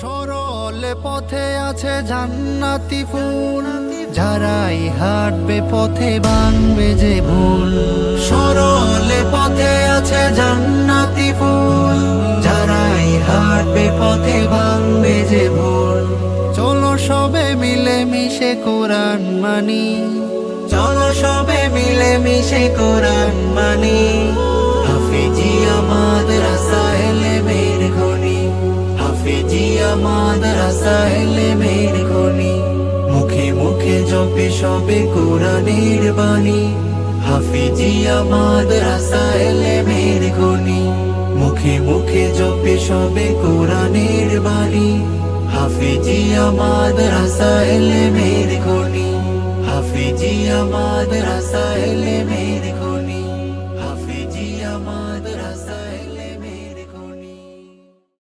সরল পথে আছে জান্নাতি ফুল, যারাই হাঁটবে পথে ভাঙবে যে ভুল। সরল পথে আছে জান্নাতি ফুল, যারাই হাঁটবে পথে ভাঙবে যে ভুল। চলো সবে মিলে মিশে কোরআন মানি, চলো সবে মিলে মিশে কোরআন মানি। হাফেজিয়া মাদ্রাসা ইলমের খনি, হাফেজিয়া মাদ্রাসা ইলমের খনি। মুখে মুখে জপে সবে কোরআনের বাণী, হাফেজিয়া মাদ্রাসা ইলমের খনি। মুখে মুখে জপে সবে কোরআনের বাণী, হাফেজিয়া মাদ্রাসা ইলমের খনি, হাফেজিয়া মাদ্রাসা ইলমের